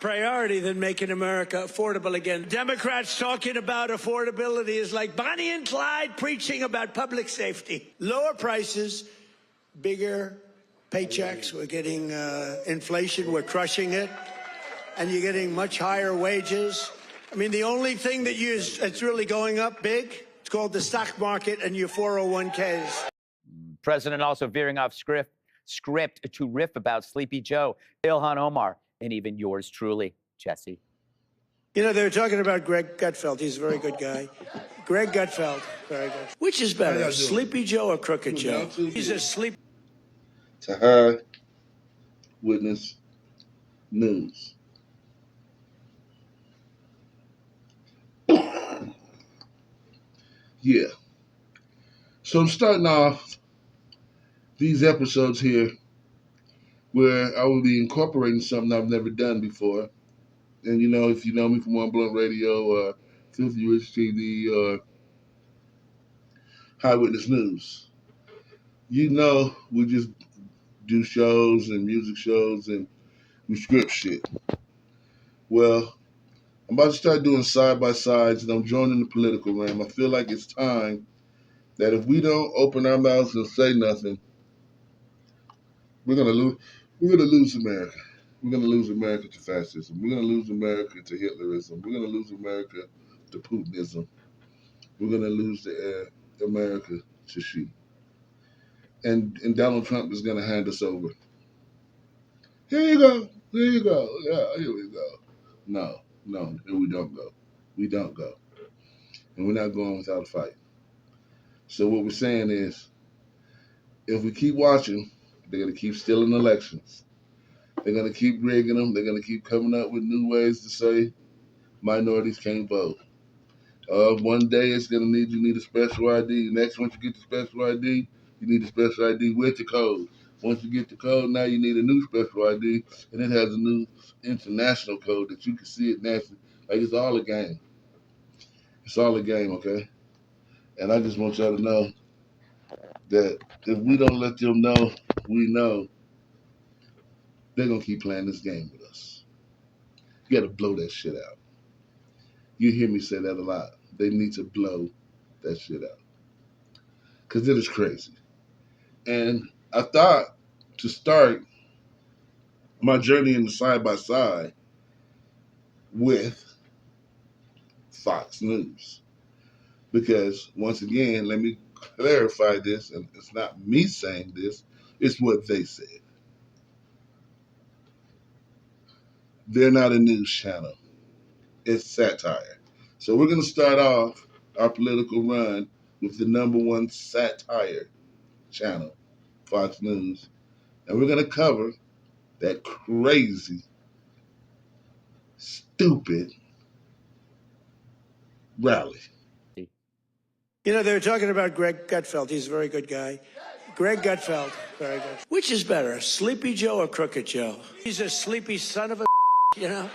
priority than making America affordable again. Democrats talking about affordability is like Bonnie and Clyde preaching about public safety. Lower prices, bigger paychecks. We're getting inflation. We're crushing it. And you're getting much higher wages. I mean, the only thing that's really going up big, it's called the stock market and your 401ks. President also veering off script to riff about Sleepy Joe, Ilhan Omar, and even yours truly, Jesse. You know, they were talking about Greg Gutfeld. He's a very good guy. Greg Gutfeld, very good. Which is better, Sleepy Joe or Crooked Joe? He's a sleep. To Eyewitness News. Yeah. So I'm starting off these episodes here where I will be incorporating something I've never done before. And you know, if you know me from One Blunt Radio or Filthy Rich TV or Eyewitness News, you know we just do shows and music shows and we script shit. Well, I'm about to start doing side-by-sides and I'm joining the political realm. I feel like it's time that if we don't open our mouths and say nothing, we're gonna lose America. We're gonna lose America to fascism. We're gonna lose America to Hitlerism. We're gonna lose America to Putinism. We're gonna lose America to Xi. And Donald Trump is gonna hand us over. Here you go. Yeah, here we go. No, here we don't go. We don't go. And we're not going without a fight. So what we're saying is, if we keep watching, they're going to keep stealing elections. They're going to keep rigging them. They're going to keep coming up with new ways to say minorities can't vote. One day it's going to you need a special ID. Next, once you get the special ID, you need a special ID with the code. Once you get the code, now you need a new special ID, and it has a new international code that you can see it nationally. Like, it's all a game. It's all a game, okay? And I just want y'all to know that if we don't let them know, we know they're going to keep playing this game with us. You got to blow that shit out. You hear me say that a lot. They need to blow that shit out. Because it is crazy. And I thought to start my journey in the side-by-side with Fox News. Because, once again, let me clarify this, and it's not me saying this, it's what they said. They're not a news channel. It's satire. So we're going to start off our political run with the #1 satire channel, Fox News. And we're going to cover that crazy, stupid rally. You know, they were talking about Greg Gutfeld. He's a very good guy. Greg Gutfeld, very good. Which is better, Sleepy Joe or Crooked Joe? He's a sleepy son of a, you know,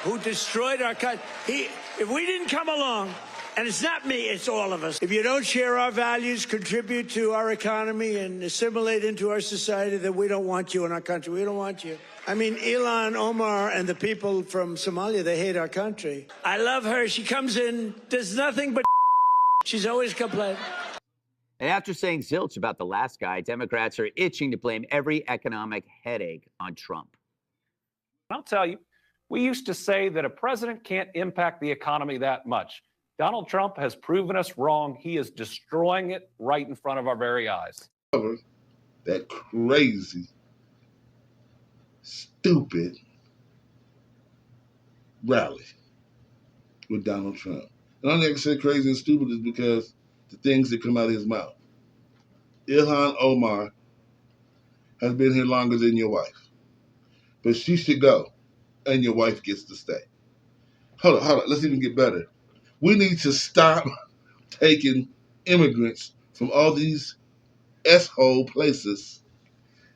who destroyed our country. If we didn't come along, and it's not me, it's all of us. If you don't share our values, contribute to our economy, and assimilate into our society, then we don't want you in our country. We don't want you. I mean, Ilhan Omar and the people from Somalia, they hate our country. I love her. She comes in, does nothing but she's always complaining. And after saying zilch about the last guy, Democrats are itching to blame every economic headache on Trump. I'll tell you, we used to say that a president can't impact the economy that much. Donald Trump has proven us wrong. He is destroying it right in front of our very eyes. That crazy, stupid rally with Donald Trump. And the only thing I can say crazy and stupid is because the things that come out of his mouth. Ilhan Omar has been here longer than your wife. But she should go, and your wife gets to stay. Hold on. Let's even get better. We need to stop taking immigrants from all these S-hole places.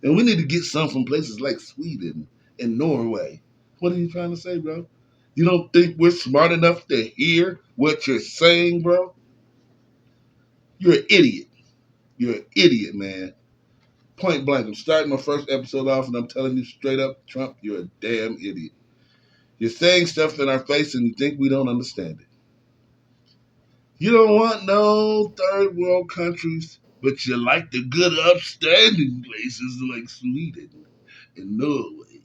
And we need to get some from places like Sweden and Norway. What are you trying to say, bro? You don't think we're smart enough to hear what you're saying, bro? You're an idiot. You're an idiot, man. Point blank. I'm starting my first episode off and I'm telling you straight up, Trump, you're a damn idiot. You're saying stuff in our face and you think we don't understand it. You don't want no third world countries, but you like the good upstanding places like Sweden and Norway.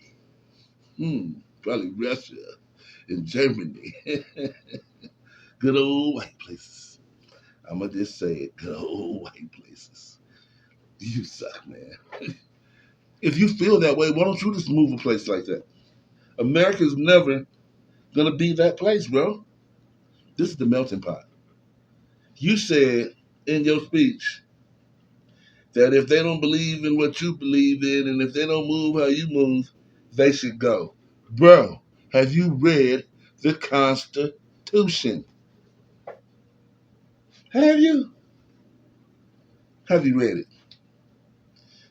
Probably Russia and Germany. Good old white places. I'ma just say it, good old white places. You suck, man. If you feel that way, why don't you just move a place like that? America's never gonna be that place, bro. This is the melting pot. You said in your speech that if they don't believe in what you believe in and if they don't move how you move, they should go. Bro, have you read the Constitution? Have you? Have you read it?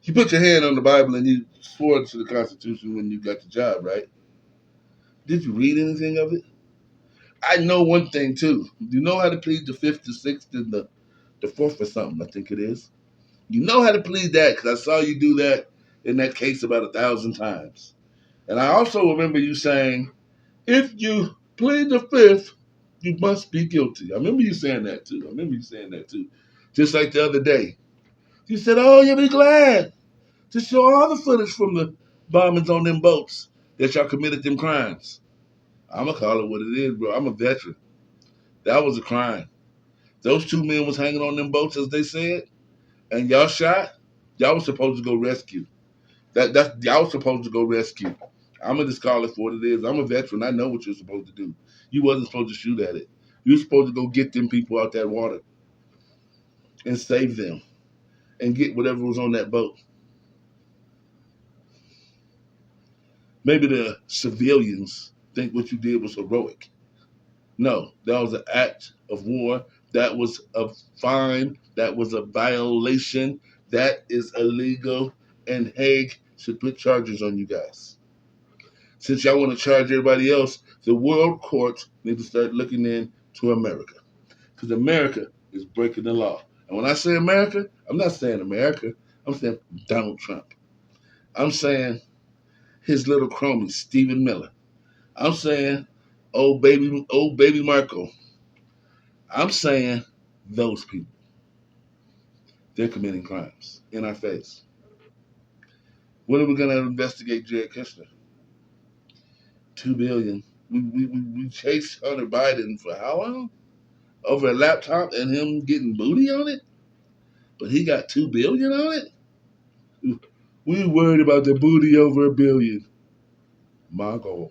You put your hand on the Bible and you swore to the Constitution when you got the job, right? Did you read anything of it? I know one thing too. You know how to plead the fifth, the sixth, and the fourth or something, I think it is. You know how to plead that because I saw you do that in that case about 1,000 times. And I also remember you saying, if you plead the fifth, you must be guilty. I remember you saying that too. Just like the other day. You said, oh, you'll be glad to show all the footage from the bombings on them boats that y'all committed them crimes. I'm going to call it what it is, bro. I'm a veteran. That was a crime. Those 2 men was hanging on them boats, as they said, and y'all shot. Y'all was supposed to go rescue. Y'all was supposed to go rescue. I'm going to just call it for what it is. I'm a veteran. I know what you're supposed to do. You wasn't supposed to shoot at it. You were supposed to go get them people out that water and save them and get whatever was on that boat. Maybe the civilians think what you did was heroic. No, that was an act of war. That was a fine. That was a violation. That is illegal. And Hague should put charges on you guys. Since y'all want to charge everybody else, the world courts need to start looking into America. Because America is breaking the law. And when I say America, I'm not saying America. I'm saying Donald Trump. I'm saying his little crony, Stephen Miller. I'm saying old baby Marco. I'm saying those people. They're committing crimes in our face. When are we going to investigate Jared Kushner? $2 billion. We chased Hunter Biden for how long? Over a laptop and him getting booty on it? But he got $2 billion on it? We worried about the booty over $1 billion. My God.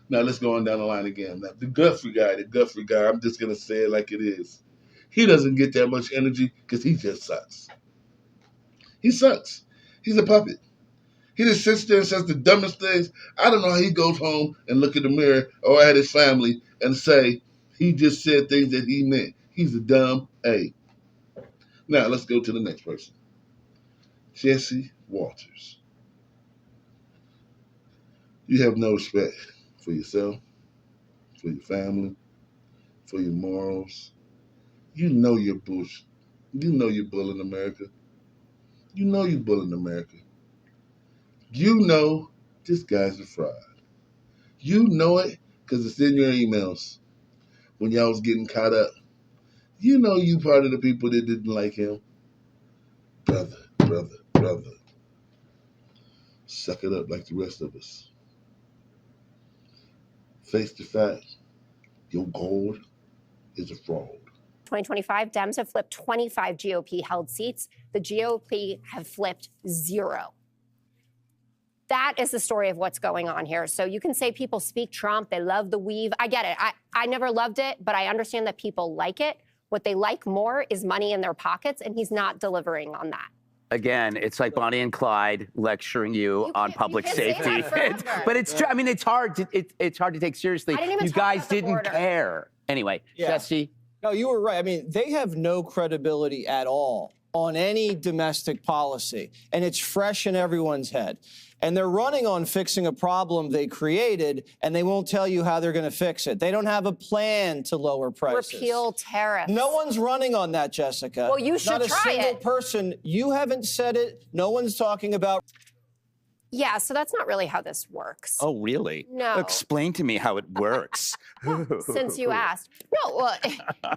Now let's go on down the line again. Now, the Guthrie guy, I'm just going to say it like it is. He doesn't get that much energy because he just sucks. He sucks. He's a puppet. He just sits there and says the dumbest things. I don't know how he goes home and look in the mirror or at his family and say he just said things that he meant. He's a dumb A. Now let's go to the next person. Jesse Walters. You have no respect for yourself, for your family, for your morals. You know you're bullshit. You know you're bullying America. You know you're bullying America. You know this guy's a fraud. You know it because it's in your emails when y'all was getting caught up. You know you part of the people that didn't like him. Brother. Suck it up like the rest of us. Face the fact, your gold is a fraud. 2025, Dems have flipped 25 GOP-held seats. The GOP have flipped 0. That is the story of what's going on here. So you can say people speak Trump, they love the weave. I get it. I never loved it, but I understand that people like it. What they like more is money in their pockets, and he's not delivering on that. Again, it's like Bonnie and Clyde lecturing you on public safety. But it's true. I mean, it's hard to take seriously. You guys didn't care. Anyway, Jesse. No, you were right. I mean, they have no credibility at all on any domestic policy, and it's fresh in everyone's head. And they're running on fixing a problem they created, and they won't tell you how they're going to fix it. They don't have a plan to lower prices. Repeal tariffs. No one's running on that, Jessica. Well, you should try it. Not a single person. You haven't said it. No one's talking about. Yeah, so that's not really how this works. Oh, really? No. Explain to me how it works. Since you asked. No, well,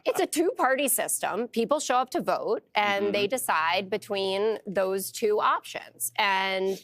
it's a two-party system. People show up to vote, and they decide between those two options. And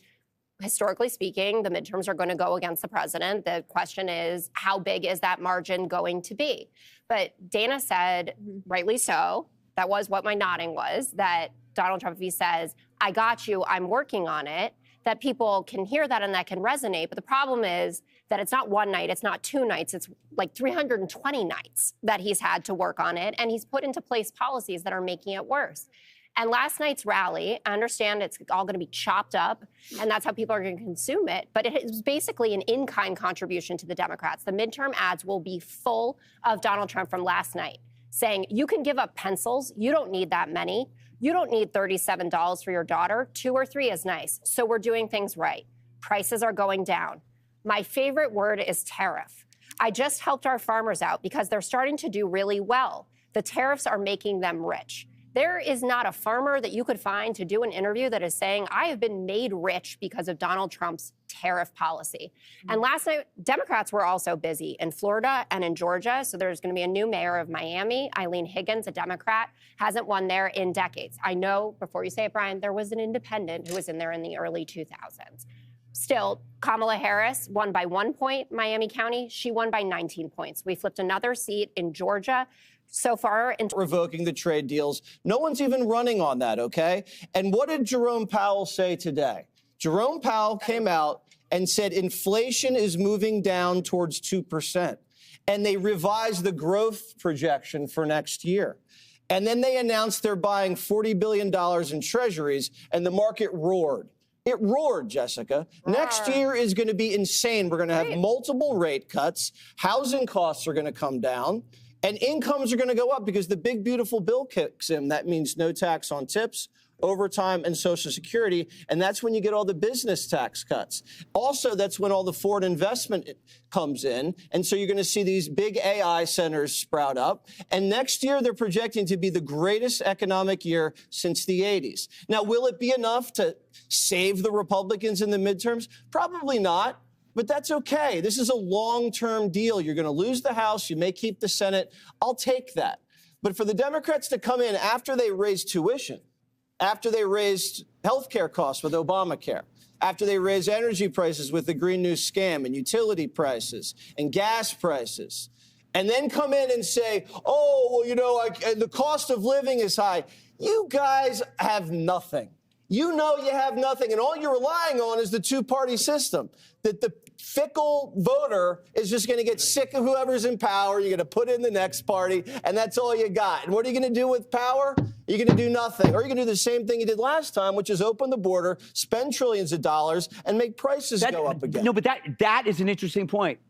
historically speaking, the midterms are going to go against the president. The question is, how big is that margin going to be? But Dana said, rightly so, that was what my nodding was, that Donald Trump, if he says, I got you, I'm working on it, that people can hear that and that can resonate. But the problem is that it's not one night, it's not 2 nights, it's like 320 nights that he's had to work on it. And he's put into place policies that are making it worse. And last night's rally, I understand it's all going to be chopped up, and that's how people are going to consume it. But it is basically an in-kind contribution to the Democrats. The midterm ads will be full of Donald Trump from last night saying, you can give up pencils. You don't need that many. You don't need $37 for your daughter. 2 or 3 is nice. So we're doing things right. Prices are going down. My favorite word is tariff. I just helped our farmers out because they're starting to do really well. The tariffs are making them rich. There is not a farmer that you could find to do an interview that is saying, I have been made rich because of Donald Trump's tariff policy. And last night, Democrats were also busy in Florida and in Georgia. So there's going to be a new mayor of Miami, Eileen Higgins, a Democrat, hasn't won there in decades. I know, before you say it, Brian, there was an independent who was in there in the early 2000s. Still, Kamala Harris won by 1 point, Miami County. She won by 19 points. We flipped another seat in Georgia. So far, revoking the trade deals. No one's even running on that, okay? And what did Jerome Powell say today? Jerome Powell came out and said inflation is moving down towards 2%. And they revised the growth projection for next year. And then they announced they're buying $40 billion in treasuries, and the market roared. It roared, Jessica. Next year is going to be insane. We're going to have multiple rate cuts. Housing costs are going to come down. And incomes are going to go up because the big, beautiful bill kicks in. That means no tax on tips, overtime, and Social Security. And that's when you get all the business tax cuts. Also, that's when all the foreign investment comes in. And so you're going to see these big AI centers sprout up. And next year, they're projecting to be the greatest economic year since the 80s. Now, will it be enough to save the Republicans in the midterms? Probably not. But that's okay. This is a long-term deal. You're going to lose the House. You may keep the Senate. I'll take that. But for the Democrats to come in after they raised tuition, after they raised health care costs with Obamacare, after they raised energy prices with the Green New scam and utility prices and gas prices, and then come in and say, oh, well, you know, the cost of living is high. You guys have nothing. You know you have nothing, and all you're relying on is the two-party system, that the fickle voter is just going to get sick of whoever's in power. You're going to put in the next party, and that's all you got. And what are you going to do with power? You're going to do nothing. Or you're going to do the same thing you did last time, which is open the border, spend trillions of dollars, and make prices go up again. No, but that is an interesting point.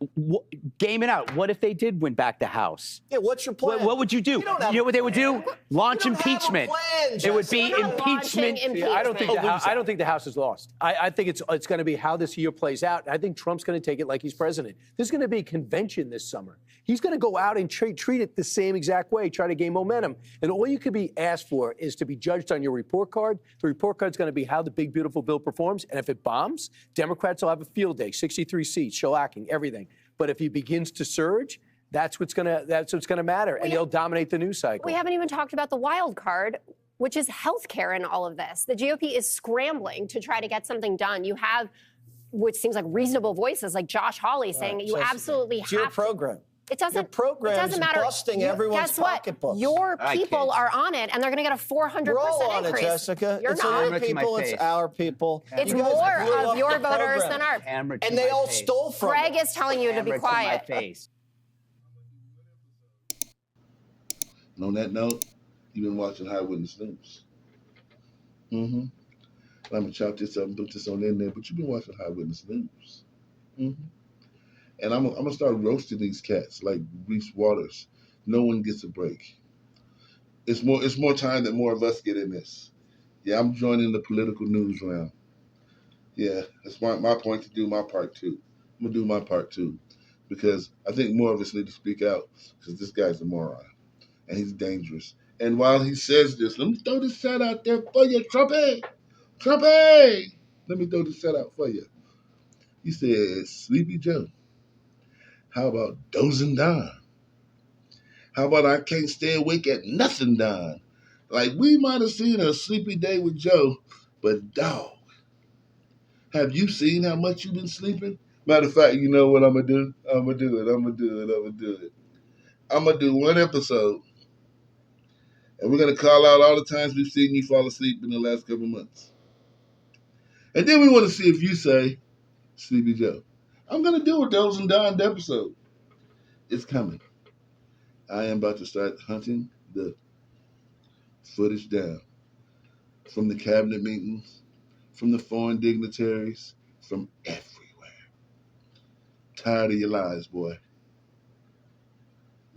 Game it out. What if they did win back the House? Yeah, what's your plan? What would you do? You know what they would do? Launch impeachment. It would be impeachment. I don't think the House is lost. I think it's going to be how this year plays out. I think Trump's going to take it like he's president. There's going to be a convention this summer. He's going to go out and treat it the same exact way, try to gain momentum. And all you could be asked for is to be judged on your report card. The report card's going to be how the big, beautiful bill performs. And if it bombs, Democrats will have a field day, 63 seats, shellacking, everything. But if he begins to surge, that's what's going to matter, and he'll dominate the news cycle. We haven't even talked about the wild card, which is healthcare in all of this. The GOP is scrambling to try to get something done. You have, which seems like reasonable voices, like Josh Hawley saying that you absolutely have your program. It doesn't. Your program it doesn't matter. Busting everyone's pocketbooks. Your people are on it, and they're going to get a 400% We're all on increase. it, Jessica. You're it's not. Our people. It's our people. It's more of your voters than ours. And they all stole from Greg it. is telling you to be quiet. And on that note, you've been watching High Witness News. I'm going to chop this up and put this on in there, but you've been watching High Witness News. And I'm going to start roasting these cats like Reese Waters. No one gets a break. It's more time that more of us get in this. Yeah, I'm joining the political news round. Yeah, it's my point to do my part too. I'm going to do my part too. Because I think more of us need to speak out, because this guy's a moron. And he's dangerous. And while he says this, let me throw this shot out there for you, Trumpy! Trumpy! Let me throw this set out for you. He said, Sleepy Joe. How about dozing Don? How about I can't stay awake at nothing Don? Like, we might have seen a sleepy day with Joe, but dog, have you seen how much you've been sleeping? Matter of fact, you know what I'm going to do? I'm going to do it. I'm going to do it. I'm going to do it. I'm going to do one episode, and we're going to call out all the times we've seen you fall asleep in the last couple months. And then we want to see if you say, Sleepy Joe. I'm going to do a Dozing Don episode. It's coming. I am about to start hunting the footage down from the cabinet meetings, from the foreign dignitaries, from everywhere. Tired of your lies, boy.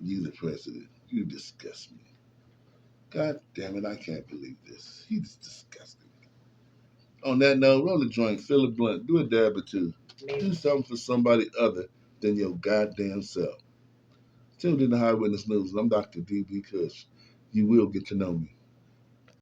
You the president. You disgust me. God damn it, I can't believe this. He's disgusting. On that note, roll a joint, fill a blunt, do a dab or two. Do something for somebody other than your goddamn self. Tuned in to High Witness News, and I'm Dr. D.B. Kush. You will get to know me.